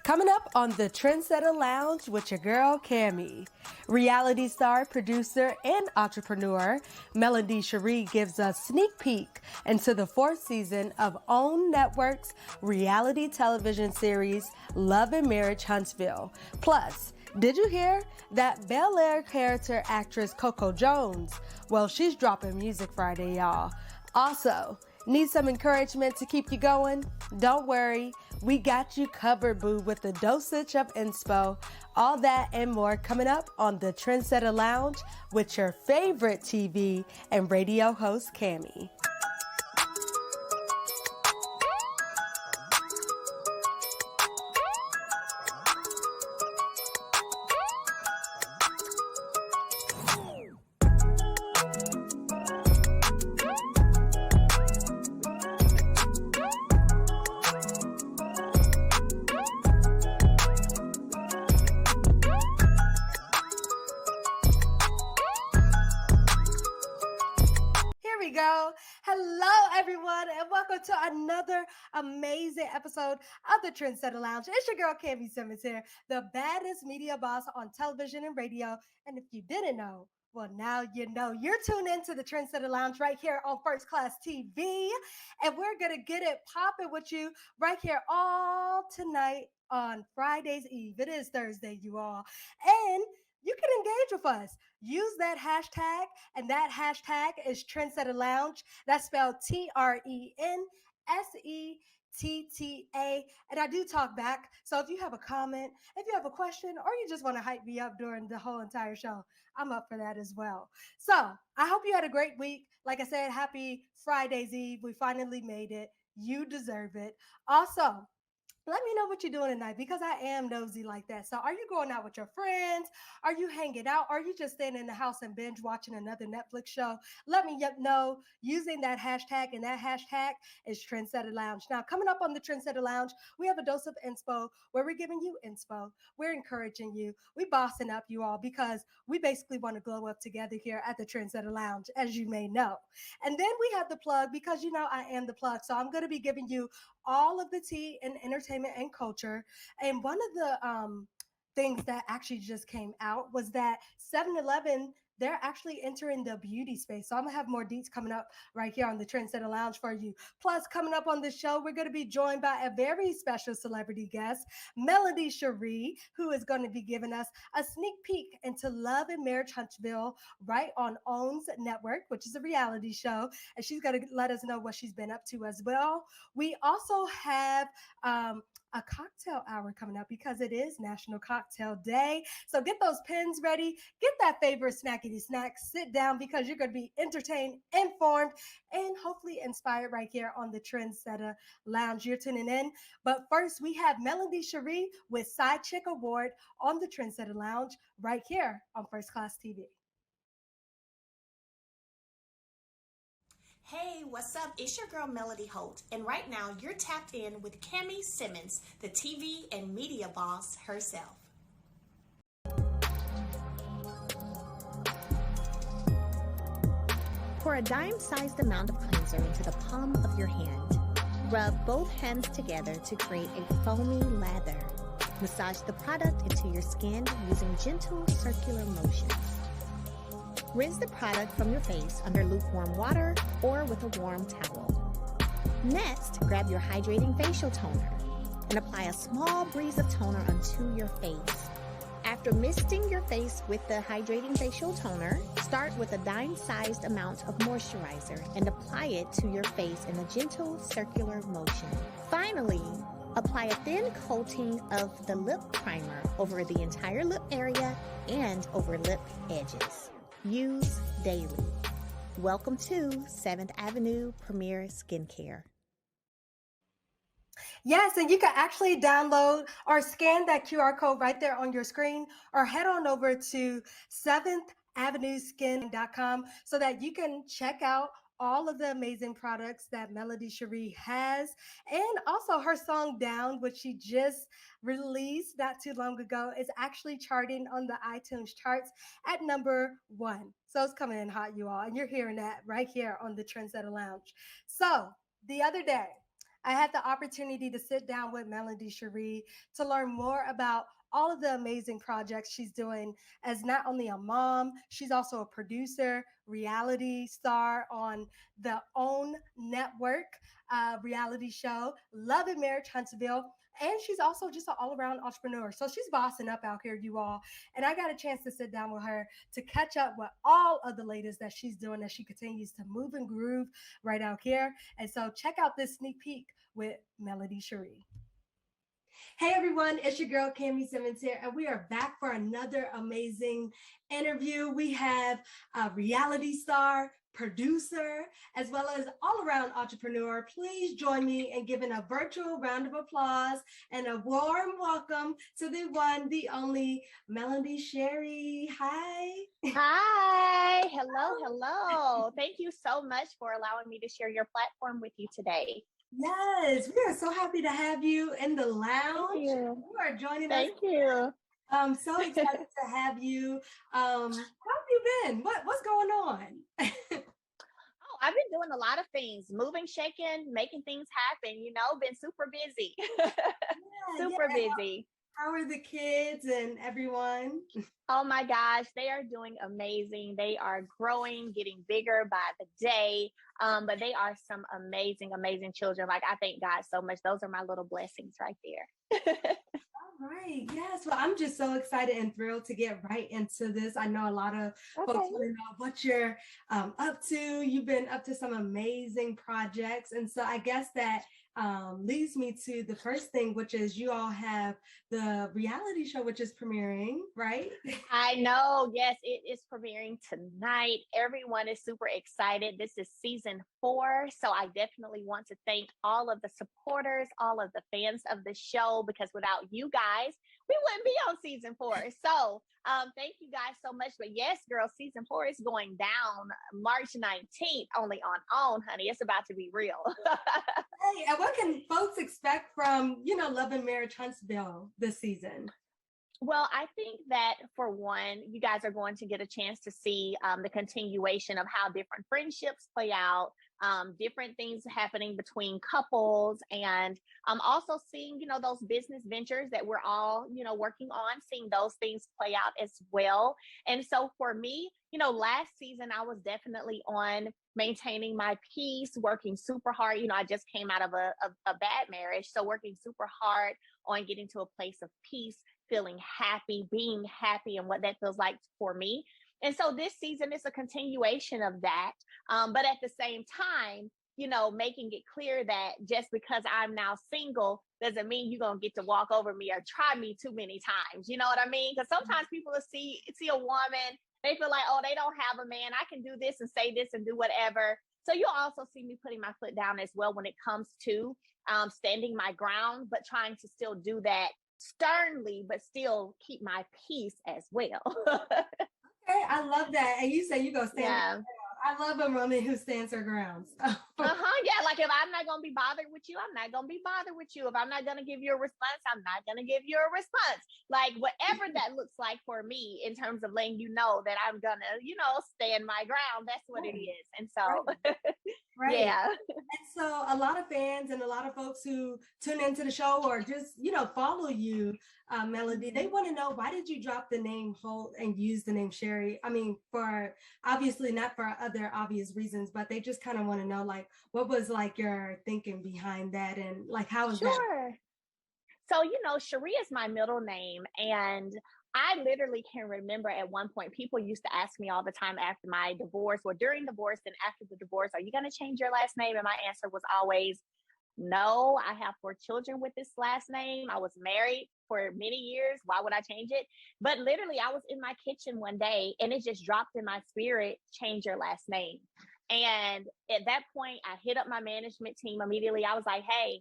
Coming up on the TRENSETTA LOUNge with your girl, Cammie. Reality star, producer, and entrepreneur, Melody Cherie gives us sneak peek into the fourth season of OWN Network's reality television series, Love and Marriage Huntsville. Plus, did you hear that Bel Air character actress Coco Jones? Well, she's dropping Music Friday, y'all. Also, need some encouragement to keep you going? Don't worry, we got you covered, boo, with a dosage of INSPO. All that and more coming up on the TRENSETTA LOUNge with your favorite TV and radio host, Cammie. Hello, everyone, and welcome to another amazing episode of the TRENSETTA LOUNge. It's your girl, Cammie Simmons here, the baddest media boss on television and radio. And if you didn't know, well, now you know. You're tuned into the TRENSETTA LOUNge right here on First Class TV, and we're going to get it popping with you right here all tonight on Friday's Eve. It is Thursday, you all. And you can engage with us. Use that hashtag, and that hashtag is TRENSETTA LOUNge. That's spelled TRENSETTA. And I do talk back. So if you have a comment, if you have a question, or you just want to hype me up during the whole entire show, I'm up for that as well. So I hope you had a great week. Like I said, happy Friday's Eve. We finally made it. You deserve it. Also, let me know what you're doing tonight, because I am nosy like that. So are you going out with your friends? Are you hanging out? Are you just staying in the house and binge watching another Netflix show? Let me know using that hashtag, and that hashtag is TRENSETTA LOUNge. Now, coming up on the TRENSETTA LOUNge, we have a dose of INSPO, where we're giving you INSPO. We're encouraging you. We bossing up, you all, because we basically want to glow up together here at the TRENSETTA LOUNge, as you may know. And then we have the plug, because you know I am the plug. So I'm going to be giving you all of the tea in entertainment and culture. And one of the things that actually just came out was that 7-Eleven, they're actually entering the beauty space. So I'm gonna have more deets coming up right here on the TRENSETTA LOUNge for you. Plus, coming up on the show, we're gonna be joined by a very special celebrity guest, Melody Cherie, who is going to be giving us a sneak peek into Love and Marriage Huntsville right on OWN's network, which is a reality show. And she's gonna let us know what she's been up to as well. We also have a cocktail hour coming up, because it is National Cocktail Day. So get those pens ready, get that favorite snackety snack, sit down, because you're going to be entertained, informed, and hopefully inspired right here on the TRENSETTA LOUNge. You're tuning in. But first, we have Melody Cherie with Side Chick Award on the TRENSETTA LOUNge right here on First Class TV. Hey, what's up? It's your girl Melody Holt, and right now you're tapped in with Cammie Simmons, the TV and media boss herself. Pour a dime-sized amount of cleanser into the palm of your hand. Rub both hands together to create a foamy lather. Massage the product into your skin using gentle circular motions. Rinse the product from your face under lukewarm water or with a warm towel. Next, grab your hydrating facial toner and apply a small breeze of toner onto your face. After misting your face with the hydrating facial toner, start with a dime-sized amount of moisturizer and apply it to your face in a gentle circular motion. Finally, apply a thin coating of the lip primer over the entire lip area and over lip edges. Use daily. Welcome to 7th Avenue Premier Skincare. Yes, and you can actually download or scan that QR code right there on your screen, or head on over to 7thAvenueSkin.com so that you can check out all of the amazing products that Melody Cherie has, and also her song Down, which she just released not too long ago, is actually charting on the iTunes charts at #1. So it's coming in hot, you all, and you're hearing that right here on the TRENSETTA LOUNge. So the other day, I had the opportunity to sit down with Melody Cherie to learn more about all of the amazing projects she's doing as not only a mom, she's also a producer, reality star on the OWN network reality show, Love and Marriage Huntsville. And she's also just an all around entrepreneur. So she's bossing up out here, you all. And I got a chance to sit down with her to catch up with all of the latest that she's doing as she continues to move and groove right out here. And so check out this sneak peek with Melody Cherie. Hey everyone, it's your girl Cami Simmons here, and we are back for another amazing interview. We have a reality star, producer, as well as all-around entrepreneur. Please join me in giving a virtual round of applause and a warm welcome to the one, the only Melody Cherie. Hi. Hi. Hello. Thank you so much for allowing me to share your platform with you today. Yes, we are so happy to have you in the lounge. Thank you. You are joining us. Thank you. I'm so excited to have you. How have you been? What's going on? Oh, I've been doing a lot of things, moving, shaking, making things happen, been super busy. Super busy. How are the kids and everyone? Oh my gosh, they are doing amazing. They are growing, getting bigger by the day. But they are some amazing, amazing children. Like, I thank God so much. Those are my little blessings right there. All right. Yes. Well, I'm just so excited and thrilled to get right into this. I know a lot of folks want to know what you're up to. You've been up to some amazing projects. And so I guess that leads me to the first thing, which is you all have the reality show, which is premiering, right? I know. Yes, it is premiering tonight. Everyone is super excited. This is season 4. So I definitely want to thank all of the supporters, all of the fans of the show, because without you guys, we wouldn't be on season 4. So thank you guys so much. But yes, girl, season 4 is going down March 19th, only on OWN, honey. It's about to be real. Hey, and what can folks expect from, Love and Marriage Huntsville this season? Well, I think that for one, you guys are going to get a chance to see the continuation of how different friendships play out, different things happening between couples, and also seeing, those business ventures that we're all, working on, seeing those things play out as well. And so for me, last season, I was definitely on maintaining my peace, working super hard. I just came out of a bad marriage. So working super hard on getting to a place of peace, feeling happy, being happy, and what that feels like for me. And so this season is a continuation of that. But at the same time, making it clear that just because I'm now single doesn't mean you're going to get to walk over me or try me too many times. You know what I mean? Because sometimes people will see a woman, they feel like, oh, they don't have a man. I can do this and say this and do whatever. So you'll also see me putting my foot down as well when it comes to standing my ground, but trying to still do that sternly, but still keep my peace as well. Okay, I love that. And you say you go stand. Yeah. I love a woman who stands her grounds. Yeah, like if I'm not going to be bothered with you, I'm not going to be bothered with you. If I'm not going to give you a response, I'm not going to give you a response. Like whatever that looks like for me in terms of letting you know that I'm going to, stand my ground. That's what it is. And so, Right. Yeah. And so a lot of fans and a lot of folks who tune into the show or just, follow you, Melody, they want to know, why did you drop the name Holt and use the name Cherie? I mean, for obviously not for other obvious reasons, but they just kind of want to know, like, what was like your thinking behind that, and like, how is that? Sure. So, Cherie is my middle name, and I literally can remember at one point, people used to ask me all the time after my divorce or during divorce and after the divorce, are you going to change your last name? And my answer was always, no. I have 4 children with this last name. I was married for many years. Why would I change it? But literally, I was in my kitchen one day and it just dropped in my spirit, change your last name. And at that point, I hit up my management team immediately. I was like, hey,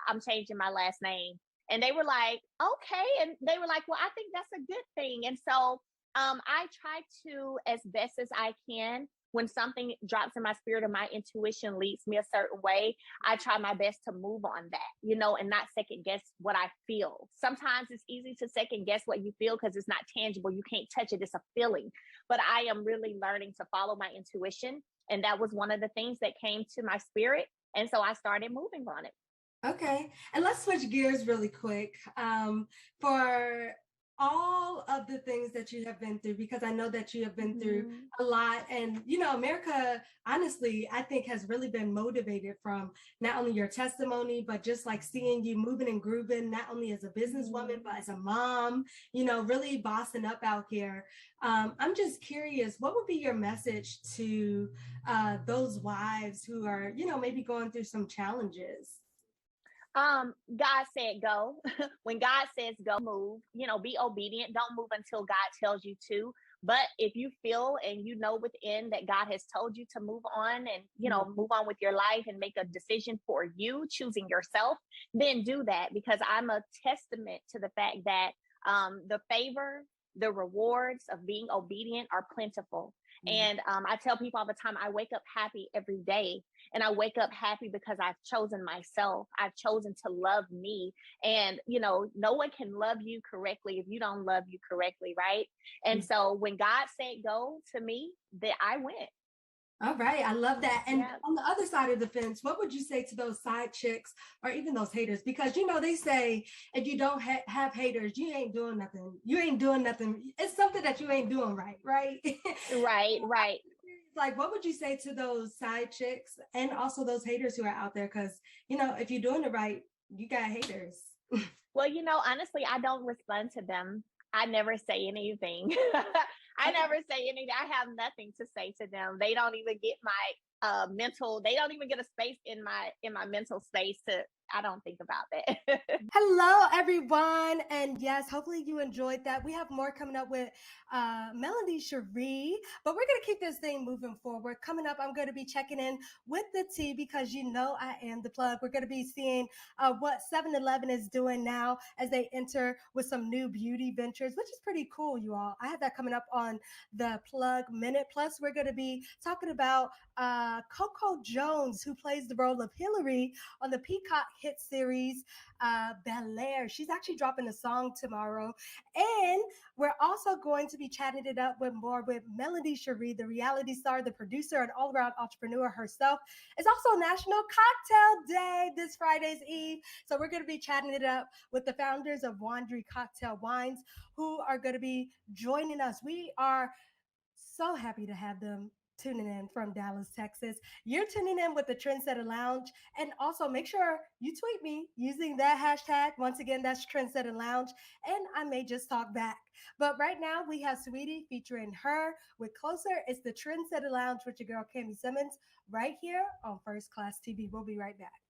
I'm changing my last name. And they were like, okay. And they were like, well, I think that's a good thing. And so I try to, as best as I can, when something drops in my spirit or my intuition leads me a certain way, I try my best to move on that, and not second guess what I feel. Sometimes it's easy to second guess what you feel because it's not tangible. You can't touch it. It's a feeling. But I am really learning to follow my intuition. And that was one of the things that came to my spirit. And so I started moving on it. Okay, and let's switch gears really quick. For all of the things that you have been through, because I know that you have been through Mhm. a lot, and America, honestly, I think has really been motivated from not only your testimony, but just like seeing you moving and grooving, not only as a businesswoman, Mhm. but as a mom, really bossing up out here. I'm just curious, what would be your message to those wives who are, maybe going through some challenges? God said go. When God says go, move. Be obedient. Don't move until God tells you to. But if you feel and you know within that God has told you to move on and move on with your life and make a decision for you, choosing yourself, then do that, because I'm a testament to the fact that the favor, the rewards of being obedient are plentiful. Mm. And I tell people all the time, I wake up happy every day, and I wake up happy because I've chosen myself. I've chosen to love me. And, no one can love you correctly if you don't love you correctly, right? And so when God said go to me, that I went. All right, I love that. And Yeah. on the other side of the fence, what would you say to those side chicks or even those haters? Because they say if you don't have haters, you ain't doing nothing. You ain't doing nothing. It's something that you ain't doing right, right? Right, right. Like, what would you say to those side chicks and also those haters who are out there? Because if you're doing it right, you got haters. Well, honestly, I don't respond to them. I never say anything. I never say anything. I have nothing to say to them. They don't even get my mental, they don't even get a space in my mental space to, I don't think about that. Hello, everyone. And yes, hopefully you enjoyed that. We have more coming up with Melanie Cherie, but we're going to keep this thing moving forward. Coming up, I'm going to be checking in with the tea because I am the plug. We're going to be seeing what 7-Eleven is doing now as they enter with some new beauty ventures, which is pretty cool, you all. I have that coming up on the plug minute. Plus, we're going to be talking about Coco Jones, who plays the role of Hillary on the Peacock hit series Bel Air. She's actually dropping a song tomorrow. And we're also going to be chatting it up with more with Melanie Cherie, the reality star, the producer, and all around entrepreneur herself. It's also National Cocktail Day this Friday's Eve. So we're going to be chatting it up with the founders of Wandry Cocktail Wines, who are going to be joining us. We are so happy to have them tuning in from Dallas, Texas. You're tuning in with the Trendsetter Lounge. And also make sure you tweet me using that hashtag. Once again, that's Trendsetter Lounge. And I may just talk back. But right now, we have Sweetie featuring her with Closer. It's the Trendsetter Lounge with your girl, Cami Simmons, right here on First Class TV. We'll be right back.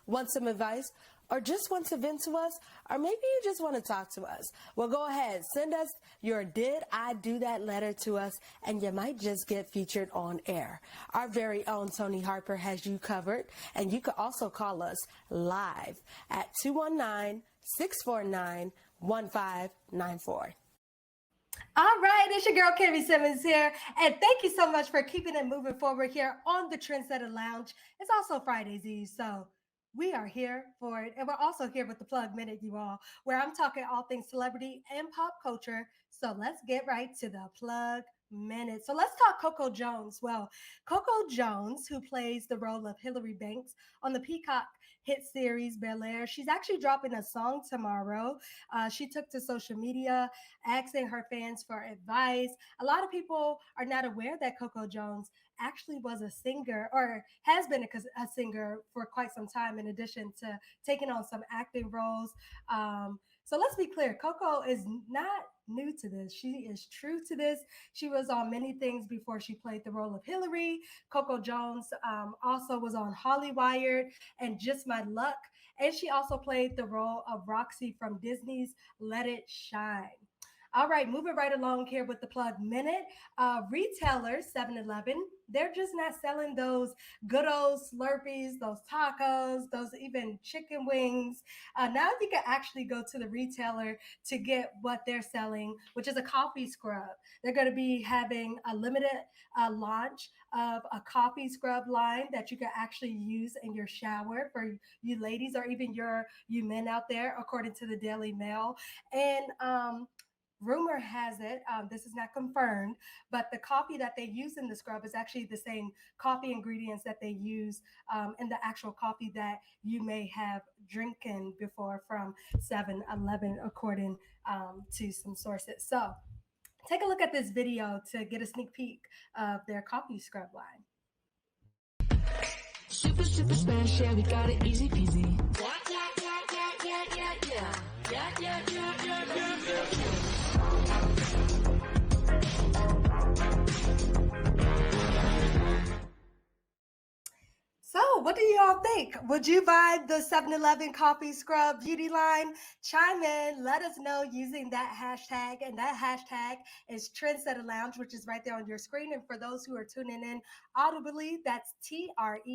Want some advice? Or just want to vent to us? Or maybe you just want to talk to us? Well, go ahead. Send us your Did I Do That letter to us, and you might just get featured on air. Our very own Tony Harper has you covered, and you can also call us live at 219-649-1594. All right, it's your girl, Kimmy Simmons here. And thank you so much for keeping it moving forward here on the Trendsetter Lounge. It's also Friday's Eve, so we are here for it. And we're also here with the Plug Minute, you all, where I'm talking all things celebrity and pop culture. So let's get right to the Plug Minute. So let's talk Coco Jones. Well, Coco Jones, who plays the role of Hillary Banks on the Peacock hit series Bel Air, she's actually dropping a song tomorrow. She took to social media asking her fans for advice. A lot of people are not aware that Coco Jones actually was a singer or has been a singer for quite some time, in addition to taking on some acting roles. So let's be clear, Coco is not new to this. She is true to this. She was on many things before she played the role of Hillary. Coco Jones also was on Hollywired and Just My Luck. And she also played the role of Roxy from Disney's Let It Shine. All right, moving right along here with the Plug Minute. Retailers, 7-Eleven, they're just not selling those good old Slurpees, those tacos, those even chicken wings. Now you can actually go to the retailer to get what they're selling, which is a coffee scrub. They're going to be having a limited launch of a coffee scrub line that you can actually use in your shower for you ladies or even you men out there, according to the Daily Mail. And rumor has it, this is not confirmed, but the coffee that they use in the scrub is actually the same coffee ingredients that they use in the actual coffee that you may have drinking before from 7-Eleven, according to some sources. So take a look at this video to get a sneak peek of their coffee scrub line. Super, super special, yeah, we got it easy peasy. Yeah, yeah, yeah, yeah, yeah, yeah, yeah. Yeah, yeah, yeah, yeah, yeah, yeah, So, what do y'all think? Would you buy the 7-Eleven coffee scrub beauty line? Chime in, let us know using that hashtag. And that hashtag is Trendsetter Lounge, which is right there on your screen. And for those who are tuning in audibly, that's TRENSETTALOUNG.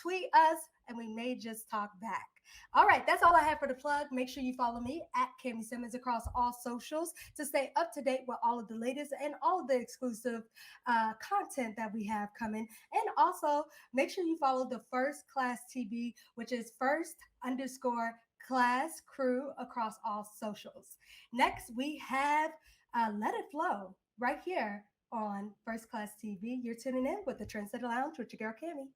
Tweet us, and we may just talk back. All right, that's all I have for the plug. Make sure you follow me at Cami Simmons across all socials to stay up to date with all of the latest and all of the exclusive content that we have coming. And also make sure you follow the First Class TV, which is first_class crew across all socials. Next, we have Let It Flow right here on First Class TV. You're tuning in with the Trendsetter Lounge with your girl, Cami.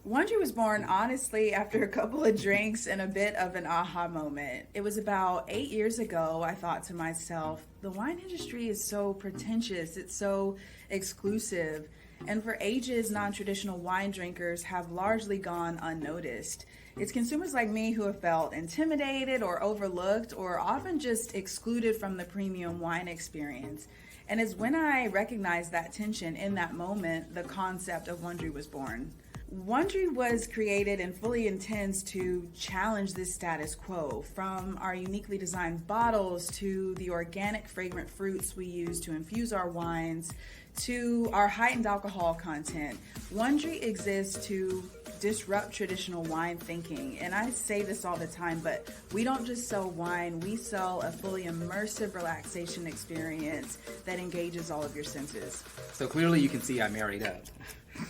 Wondery was born, honestly, after a couple of drinks and a bit of an aha moment. It was about 8 years ago, I thought to myself, the wine industry is so pretentious, it's so exclusive, and for ages, non-traditional wine drinkers have largely gone unnoticed. It's consumers like me who have felt intimidated or overlooked or often just excluded from the premium wine experience. And it's when I recognized that tension in that moment, the concept of Wondery was born. Wondery was created and fully intends to challenge this status quo, from our uniquely designed bottles to the organic fragrant fruits we use to infuse our wines to our heightened alcohol content. Wondery exists to disrupt traditional wine thinking. And I say this all the time, but we don't just sell wine, we sell a fully immersive relaxation experience that engages all of your senses. So clearly you can see I married up.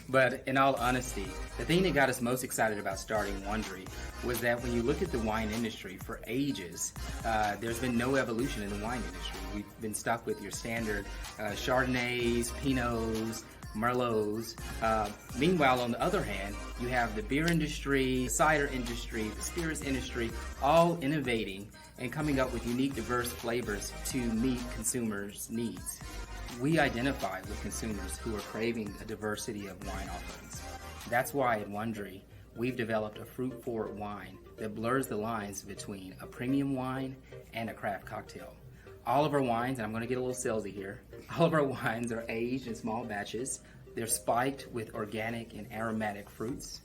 But in all honesty, the thing that got us most excited about starting Wondery was that when you look at the wine industry for ages, there's been no evolution in the wine industry. We've been stuck with your standard Chardonnays, Pinots, Merlots. Meanwhile, on the other hand, you have the beer industry, cider industry, the spirits industry, all innovating and coming up with unique, diverse flavors to meet consumers' needs. We identify with consumers who are craving a diversity of wine offerings. That's why at Wondery, we've developed a fruit-forward wine that blurs the lines between a premium wine and a craft cocktail. All of our wines, and I'm going to get a little salesy here, all of our wines are aged in small batches. They're spiked with organic and aromatic fruits.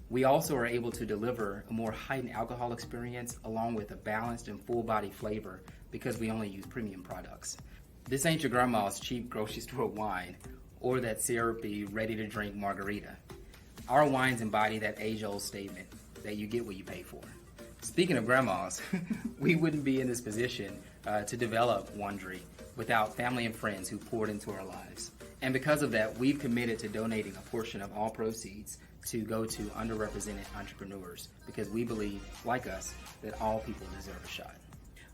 We also are able to deliver a more heightened alcohol experience along with a balanced and full-body flavor because we only use premium products. This ain't your grandma's cheap grocery store wine or that syrupy, ready-to-drink margarita. Our wines embody that age-old statement that you get what you pay for. Speaking of grandmas, we wouldn't be in this position to develop Wondery without family and friends who poured into our lives. And because of that, we've committed to donating a portion of all proceeds to go to underrepresented entrepreneurs because we believe, like us, that all people deserve a shot.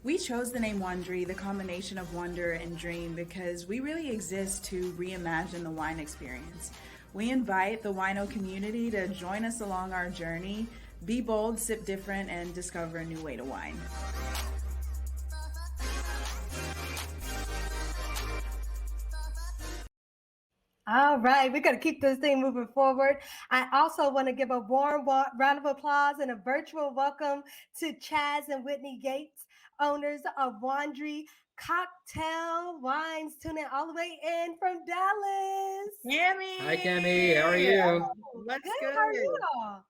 We chose the name Wondery, the combination of wonder and dream, because we really exist to reimagine the wine experience. We invite the wino community to join us along our journey, be bold, sip different, and discover a new way to wine. All right, we're going to keep this thing moving forward. I also want to give a warm round of applause and a virtual welcome to Chaz and Whitney Gates, owners of Wondery Cocktail Wines, tuning all the way in from Dallas. Cami! Hi, Cami. How are you? What's Good. good? How are you all?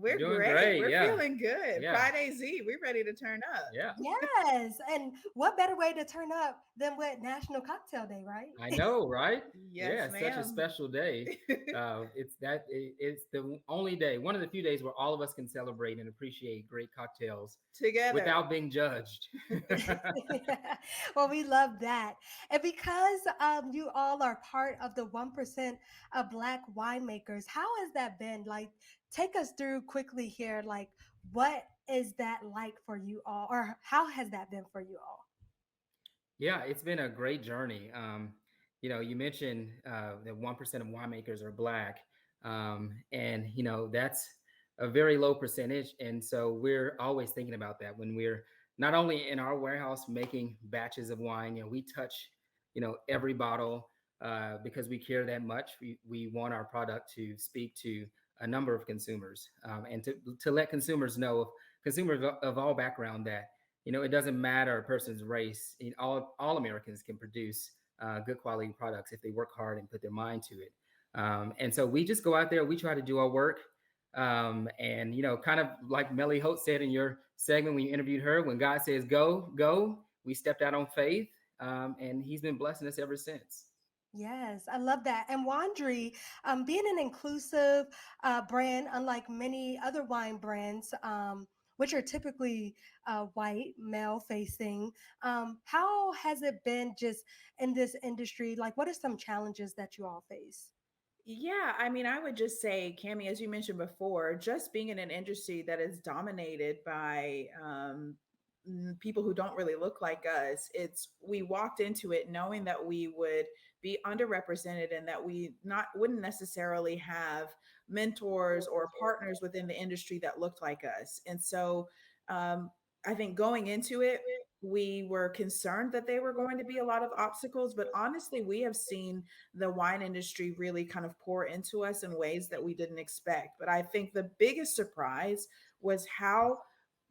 We're Doing great. great. We're Yeah. feeling good. Yeah. Friday's Eve. We're ready to turn up. Yeah. Yes. And what better way to turn up than with National Cocktail Day, right? I know, right? Yes, Yeah, it's such a ma'am. special day. It's the only day, one of the few days where all of us can celebrate and appreciate great cocktails Together. without being judged. Well, we love that. And because you all are part of the 1% of Black winemakers, how has that been? Like, take us through quickly here. Like, what is that like for you all? Or how has that been for you all? Yeah, it's been a great journey. You mentioned that 1% of winemakers are Black, and that's a very low percentage. And so we're always thinking about that when we're not only in our warehouse making batches of wine. We touch every bottle because we care that much. We want our product to speak to a number of consumers, and to let consumers know, consumers of all background, that it doesn't matter a person's race. All Americans can produce good quality products if they work hard and put their mind to it. And so we just go out there, we try to do our work. And kind of like Melly Holt said in your segment when you interviewed her, when God says go, go, we stepped out on faith. And he's been blessing us ever since. Yes, I love that. And Wandry, being an inclusive brand, unlike many other wine brands, which are typically white, male facing, how has it been just in this industry? Like, what are some challenges that you all face? Yeah, I mean, I would just say, Cami, as you mentioned before, just being in an industry that is dominated by people who don't really look like us, we walked into it knowing that we would be underrepresented and that we not wouldn't necessarily have mentors or partners within the industry that looked like us. And so um, I think going into it, we were concerned that there were going to be a lot of obstacles, but honestly, we have seen the wine industry really kind of pour into us in ways that we didn't expect. But I think the biggest surprise was how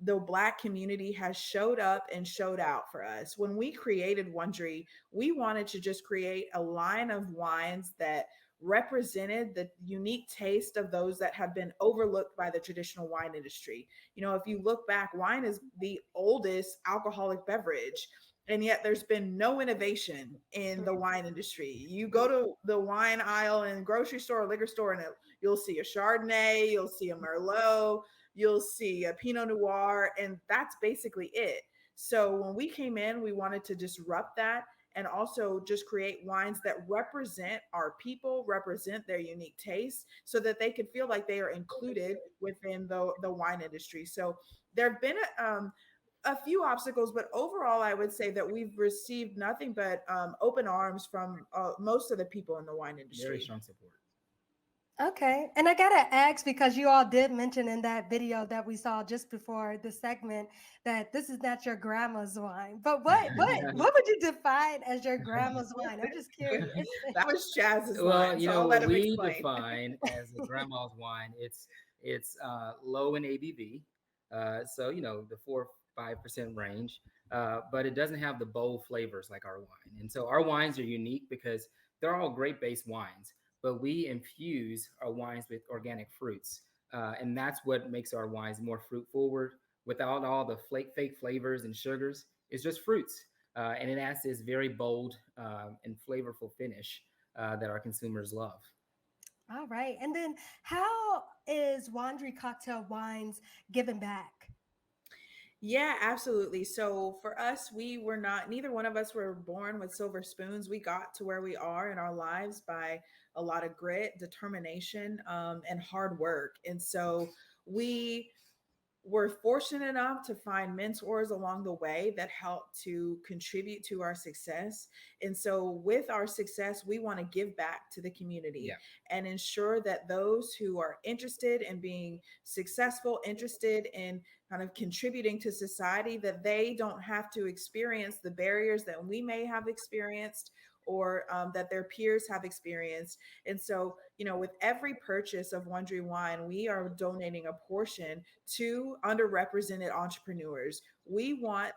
the Black community has showed up and showed out for us. When we created Wondery, we wanted to just create a line of wines that represented the unique taste of those that have been overlooked by the traditional wine industry. If you look back, wine is the oldest alcoholic beverage, and yet there's been no innovation in the wine industry. You go to the wine aisle in grocery store or liquor store, and you'll see a Chardonnay, you'll see a Merlot, you'll see a Pinot Noir, and that's basically it. So when we came in, we wanted to disrupt that and also just create wines that represent our people, represent their unique tastes, so that they can feel like they are included within the wine industry. So there have been a few obstacles, but overall, I would say that we've received nothing but open arms from most of the people in the wine industry. Very strong support. Okay. And I gotta ask, because you all did mention in that video that we saw just before the segment that this is not your grandma's wine. But what would you define as your grandma's wine? I'm just curious. That was Chaz's Well, line, so I'll let what him we explain. define as a grandma's wine, it's low in ABV, so the 4-5% range, but it doesn't have the bold flavors like our wine. And so our wines are unique because they're all grape-based wines, but we infuse our wines with organic fruits, and that's what makes our wines more fruit forward, without all the fake flavors and sugars. It's just fruits, and it has this very bold and flavorful finish that our consumers love. All right. And then how is Wandry Cocktail Wines giving back? Yeah, absolutely. So for us, neither one of us were born with silver spoons. We got to where we are in our lives by a lot of grit, determination, and hard work. And so we were fortunate enough to find mentors along the way that helped to contribute to our success. And so with our success, we want to give back to the community and ensure that those who are interested in being successful, interested in kind of contributing to society, that they don't have to experience the barriers that we may have experienced, or that their peers have experienced. And so, with every purchase of Wondery Wine, we are donating a portion to underrepresented entrepreneurs. We want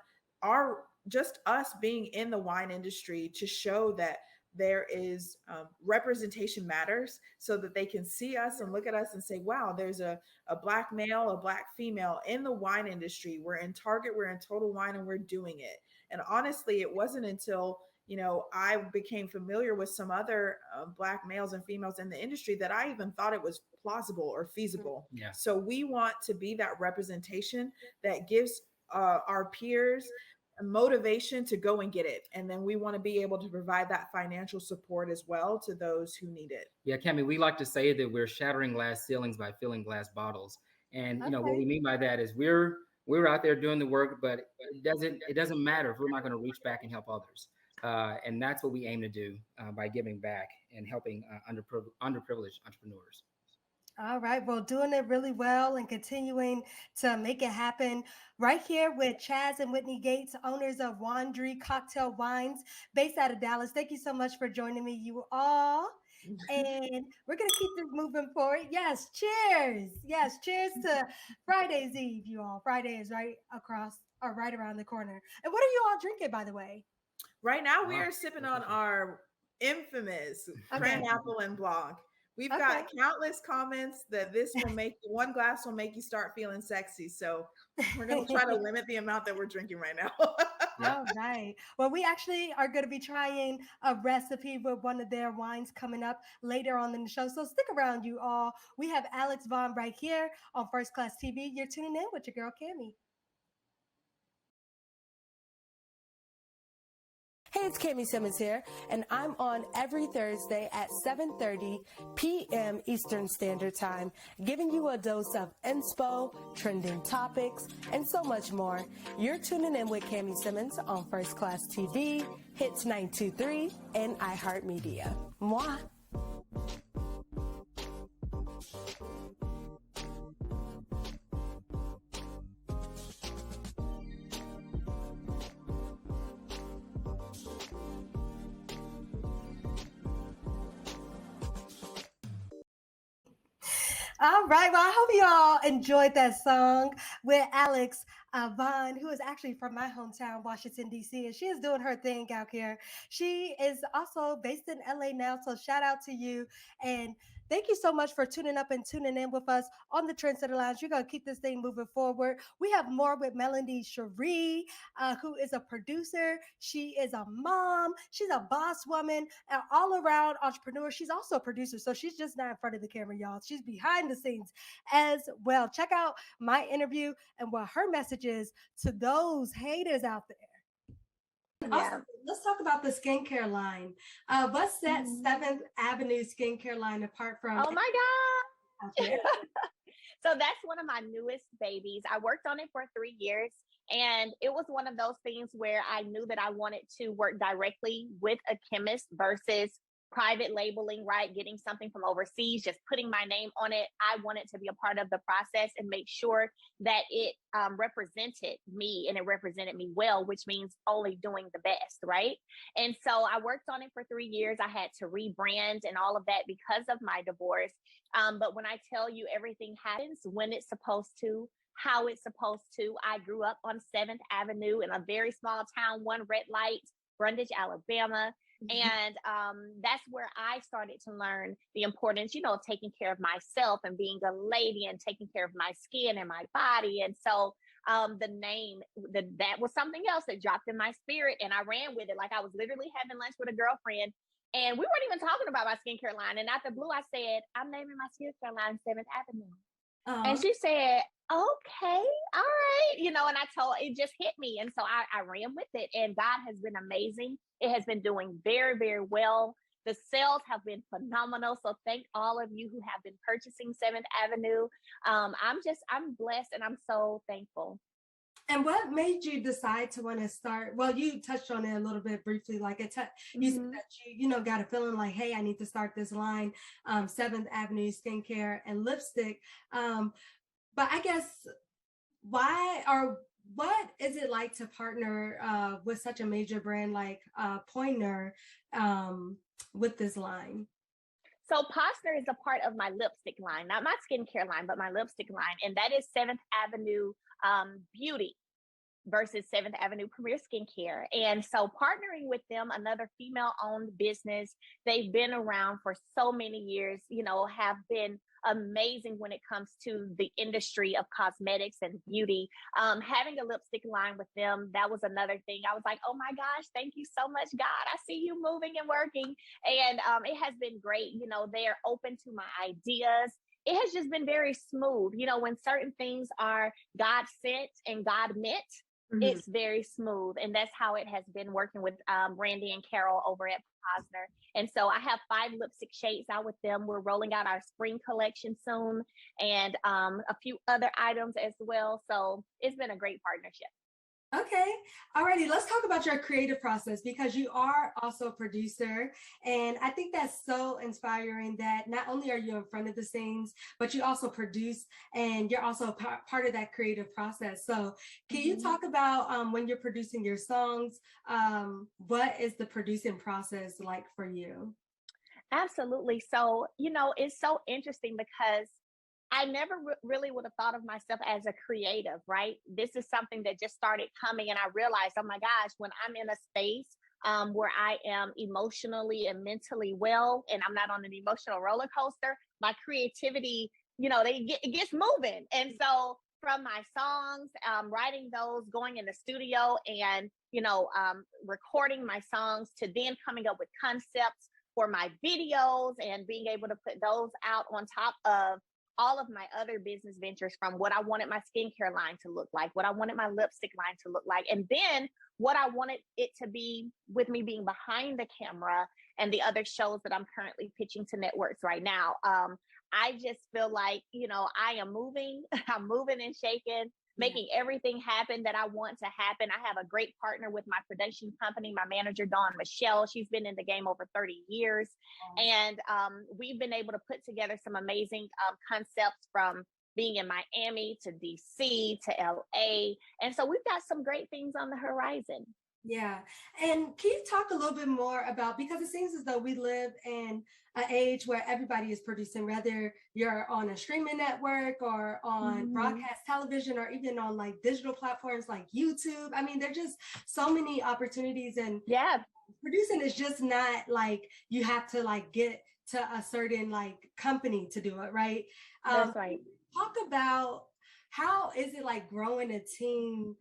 just us being in the wine industry to show that there is representation matters, so that they can see us and look at us and say, wow, there's a Black male, a Black female in the wine industry. We're in Target, we're in Total Wine, and we're doing it. And honestly, it wasn't until I became familiar with some other Black males and females in the industry that I even thought it was plausible or feasible. Yeah. So we want to be that representation that gives our peers motivation to go and get it. And then we want to be able to provide that financial support as well to those who need it. Yeah, Cami, we like to say that we're shattering glass ceilings by filling glass bottles. And what we Okay. mean by that is we're out there doing the work, but it doesn't matter if we're not going to reach back and help others. And that's what we aim to do by giving back and helping underprivileged entrepreneurs. All right. Well, doing it really well and continuing to make it happen right here with Chaz and Whitney Gates, owners of Wandry Cocktail Wines, based out of Dallas. Thank you so much for joining me, you all. And we're going to keep this moving forward. Yes. Cheers. Yes. Cheers to Friday's Eve, you all. Friday is right across or right around the corner. And what are you all drinking, by the way? Right now, we Wow. are sipping on our infamous Okay. Apple and Blanc. We've Okay. got countless comments that this will make one glass will make you start feeling sexy. So we're going to try to limit the amount that we're drinking right now. All right. Well, we actually are going to be trying a recipe with one of their wines coming up later on in the show. So stick around, you all. We have Alex Vaughn right here on First Class TV. You're tuning in with your girl, Cami. Hey, it's Cami Simmons here, and I'm on every Thursday at 7:30 p.m. Eastern Standard Time, giving you a dose of INSPO, trending topics, and so much more. You're tuning in with Cami Simmons on First Class TV, Hits 923, and iHeartMedia. Mwah! All right. Well, I hope you all enjoyed that song with Alex Vaughn, who is actually from my hometown, Washington, D.C., and she is doing her thing out here. She is also based in LA now, so shout out to you. And thank you so much for tuning up and tuning in with us on the TRENSETTA Lounge. You're going to keep this thing moving forward. We have more with Melanie Cherie, who is a producer. She is a mom. She's a boss woman, an all-around entrepreneur. She's also a producer, so she's just not in front of the camera, y'all. She's behind the scenes as well. Check out my interview and what her message is to those haters out there. Yeah. Also, let's talk about the skincare line. What's that 7th Avenue skincare line apart from? Oh my God. out there? So that's one of my newest babies. I worked on it for 3 years, and it was one of those things where I knew that I wanted to work directly with a chemist versus private labeling, right? Getting something from overseas, just putting my name on it. I wanted to be a part of the process and make sure that it represented me and it represented me well, which means only doing the best, right? And so I worked on it for 3 years. I had to rebrand and all of that because of my divorce. But when I tell you everything happens when it's supposed to, how it's supposed to, I grew up on 7th Avenue in a very small town, one red light, Brundage, Alabama. And that's where I started to learn the importance, of taking care of myself and being a lady and taking care of my skin and my body. And so the name, that was something else that dropped in my spirit, and I ran with it. Like I was literally having lunch with a girlfriend, and we weren't even talking about my skincare line. And out the blue, I said, I'm naming my skincare line 7th Avenue. And she said, okay, all right. And I told, it just hit me. And so I ran with it, and God has been amazing. It has been doing very, very well. The sales have been phenomenal. So thank all of you who have been purchasing 7th Avenue. I'm blessed, and I'm so thankful. And what made you decide to want to start? Well, you touched on it a little bit briefly. Like you said that you got a feeling like, hey, I need to start this line, 7th Avenue Skincare and Lipstick. But I guess what is it like to partner with such a major brand like Pointer with this line? So Posner is a part of my lipstick line, not my skincare line, but my lipstick line. And that is 7th Avenue Beauty. versus 7th Avenue Premier Skincare. And so partnering with them, another female-owned business, they've been around for so many years, have been amazing when it comes to the industry of cosmetics and beauty. Having a lipstick line with them, that was another thing. I was like, oh my gosh, thank you so much, God. I see you moving and working. And it has been great. They're open to my ideas. It has just been very smooth. When certain things are God sent and God meant, it's very smooth. And that's how it has been working with Randy and Carol over at Posner. And so I have 5 lipstick shades out with them. We're rolling out our spring collection soon, and a few other items as well. So it's been a great partnership. Okay. Alrighty. Let's talk about your creative process, because you are also a producer. And I think that's so inspiring that not only are you in front of the scenes, but you also produce, and you're also part of that creative process. So can you talk about when you're producing your songs, what is the producing process like for you? Absolutely. So, it's so interesting because I never really would have thought of myself as a creative, right? This is something that just started coming, and I realized, oh my gosh, when I'm in a space where I am emotionally and mentally well, and I'm not on an emotional roller coaster, my creativity, it gets moving. And so from my songs, writing those, going in the studio and, recording my songs, to then coming up with concepts for my videos and being able to put those out on top of all of my other business ventures, from what I wanted my skincare line to look like, what I wanted my lipstick line to look like, and then what I wanted it to be with me being behind the camera and the other shows that I'm currently pitching to networks right now. I just feel like, I am moving, I'm moving and shaking, making everything happen that I want to happen. I have a great partner with my production company, my manager, Dawn Michelle. She's been in the game over 30 years. And we've been able to put together some amazing concepts, from being in Miami to DC to LA. And so we've got some great things on the horizon. Yeah. And can you talk a little bit more about, because it seems as though we live in an age where everybody is producing, whether you're on a streaming network or on broadcast television, or even on like digital platforms like YouTube. I mean, there's just so many opportunities, and producing is just not like you have to like get to a certain like company to do it, right? That's right. Talk about, how is it like growing a team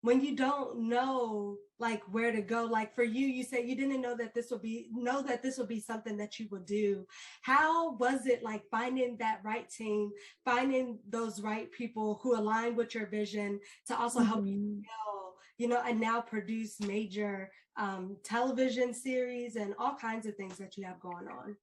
when you don't know like where to go? Like for you, you said you didn't know that this would be something that you would do. How was it like finding that right team, finding those right people who align with your vision to also help you scale, and now produce major television series and all kinds of things that you have going on?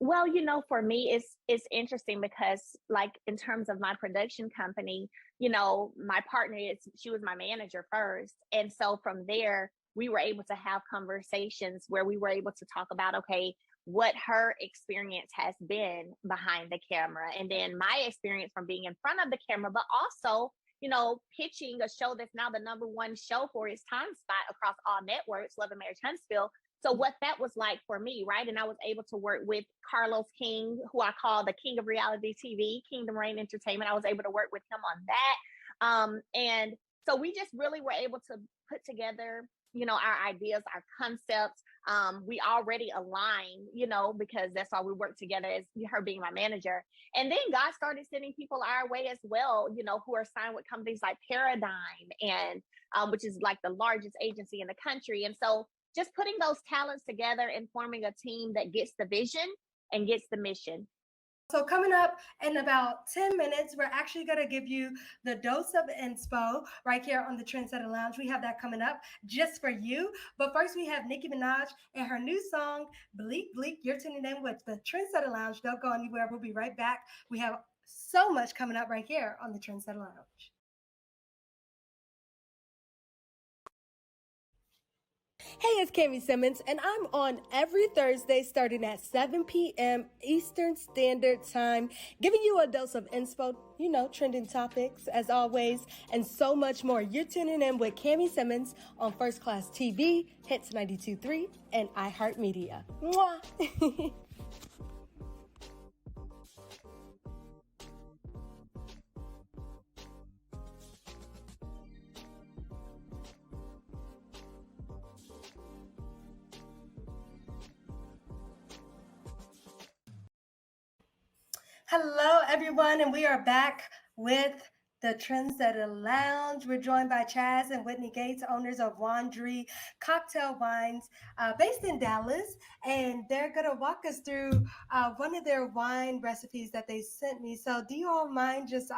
Well, for me, it's interesting because, like, in terms of my production company, my partner she was my manager first. And so from there, we were able to have conversations where we were able to talk about, okay, what her experience has been behind the camera, and then my experience from being in front of the camera, but also, pitching a show that's now the #1 show for its time spot across all networks, Love and Marriage Huntsville. So what that was like for me, right? And I was able to work with Carlos King, who I call the king of reality TV, Kingdom Reign Entertainment. I was able to work with him on that. And so we just really were able to put together, our ideas, our concepts. We already aligned, because that's why we work together, as her being my manager. And then God started sending people our way as well, who are signed with companies like Paradigm, and which is like the largest agency in the country. And so just putting those talents together and forming a team that gets the vision and gets the mission. So coming up in about 10 minutes, we're actually going to give you the dose of inspo right here on the Trendsetter Lounge. We have that coming up just for you. But first, we have Nicki Minaj and her new song, Bleak Bleak. You're tuning in with the Trendsetter Lounge. Don't go anywhere. We'll be right back. We have so much coming up right here on the Trendsetter Lounge. Hey, it's Cami Simmons, and I'm on every Thursday starting at 7 p.m. Eastern Standard Time, giving you a dose of inspo, trending topics, as always, and so much more. You're tuning in with Cami Simmons on First Class TV, Hits 92.3, and iHeartMedia. Mwah! Hello, everyone, and we are back with the Trendsetter Lounge. We're joined by Chaz and Whitney Gates, owners of Wandry Cocktail Wines, based in Dallas, and they're going to walk us through one of their wine recipes that they sent me. So, do you all mind just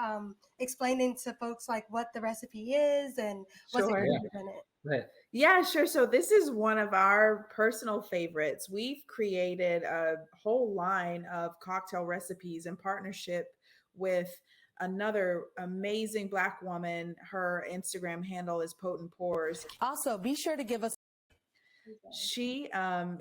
explaining to folks like what the recipe is and what's Sure. included in it? But Yeah, sure. So this is one of our personal favorites. We've created a whole line of cocktail recipes in partnership with another amazing Black woman. Her Instagram handle is Potent Pours. Also, be sure to give us. She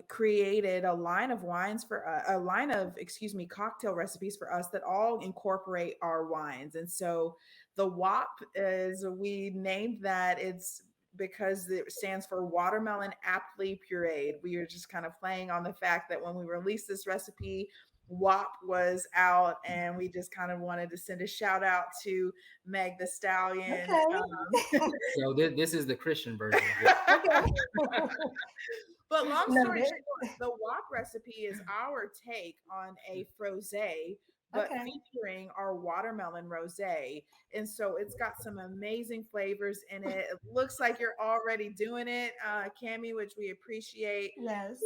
created a line of wines for a line of, excuse me, cocktail recipes for us that all incorporate our wines. And so the WAP is, we named that, it's because it stands for watermelon aptly pureed. We are just kind of playing on the fact that when we released this recipe, WAP was out, and we just kind of wanted to send a shout out to Meg the Stallion. Okay. so this is the Christian version. Okay. But long story Noted. short, the WAP recipe is our take on a frosé, but Okay. featuring our watermelon rosé. And so it's got some amazing flavors in it. It looks like you're already doing it, Cami, which we appreciate. Yes.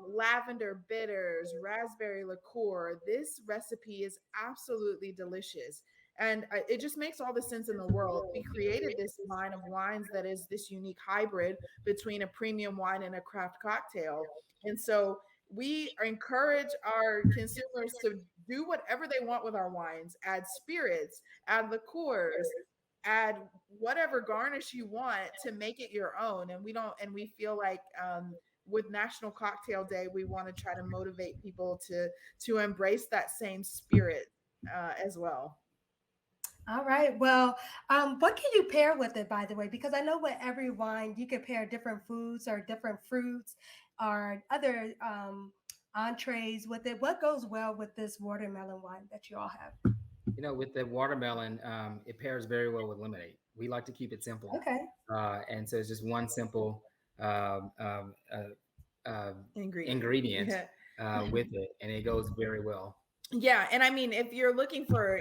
Lavender bitters, raspberry liqueur. This recipe is absolutely delicious. And it just makes all the sense in the world. We created this line of wines that is this unique hybrid between a premium wine and a craft cocktail. And so we encourage our consumers to do whatever they want with our wines, add spirits, add liqueurs, add whatever garnish you want to make it your own. And we feel like, with National Cocktail Day, we want to try to motivate people to embrace that same spirit as well. All right. Well, what can you pair with it, by the way? Because I know with every wine, you can pair different foods or different fruits or other entrees with it. What goes well with this watermelon wine that you all have? With the watermelon, it pairs very well with lemonade. We like to keep it simple, Okay. and so it's just one simple um, um, ingredient Yeah. with it, and it goes very well. Yeah, and I mean, if you're looking for,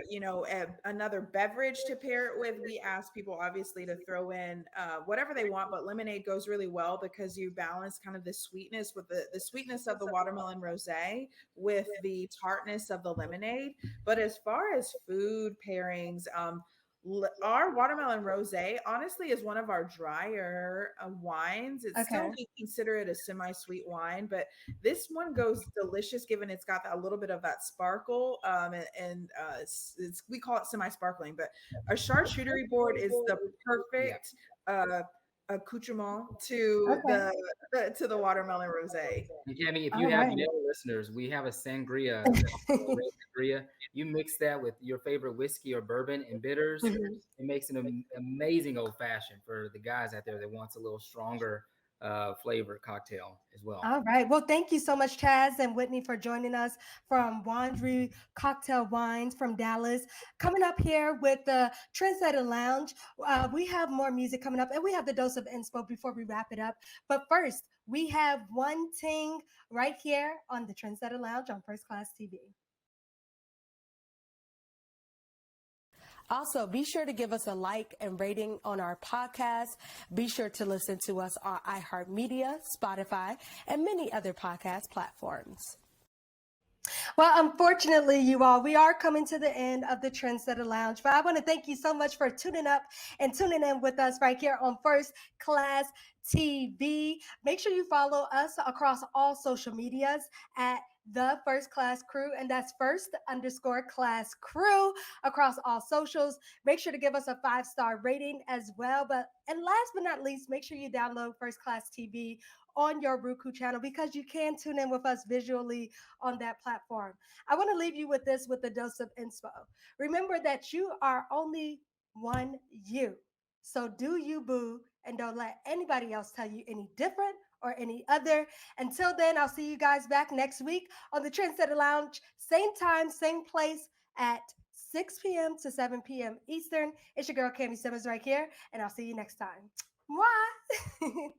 another beverage to pair it with, we ask people obviously to throw in whatever they want, but lemonade goes really well because you balance kind of the sweetness with the sweetness of the watermelon rosé with the tartness of the lemonade. But as far as food pairings, our watermelon rosé honestly is one of our drier wines. It's still, Okay. we consider it a semi-sweet wine, but this one goes delicious given it's got a little bit of that sparkle, we call it semi-sparkling, but a charcuterie board is the perfect accoutrement to Okay. the watermelon rosé. And Cammy, if you All have right. male listeners, we have a sangria. Red sangria. You mix that with your favorite whiskey or bourbon and bitters. Mhm. It makes an amazing old fashioned for the guys out there that wants a little stronger flavored cocktail as well. All right. Well, thank you so much, Chaz and Whitney, for joining us from Wandry Cocktail Wines from Dallas. Coming up here with the Trendsetter Lounge, we have more music coming up, and we have the dose of inspo before we wrap it up. But first, we have one ting right here on the Trendsetter Lounge on First Class TV. Also, be sure to give us a like and rating on our podcast. Be sure to listen to us on iHeartMedia, Spotify, and many other podcast platforms. Well, unfortunately, you all, we are coming to the end of the Trendsetter Lounge, but I want to thank you so much for tuning up and tuning in with us right here on First Class TV. Make sure you follow us across all social medias at the First Class Crew, and that's first_class crew across all socials. Make sure to give us a 5-star rating as well. And last but not least, make sure you download First Class TV on your Roku channel because you can tune in with us visually on that platform. I want to leave you with this, with a dose of inspo. Remember that you are only one you. So do you, boo, and don't let anybody else tell you any different or any other. Until then, I'll see you guys back next week on the Trendsetter Lounge, same time, same place at 6 p.m. to 7 p.m. Eastern. It's your girl, Cami Simmons, right here, and I'll see you next time. Mwah!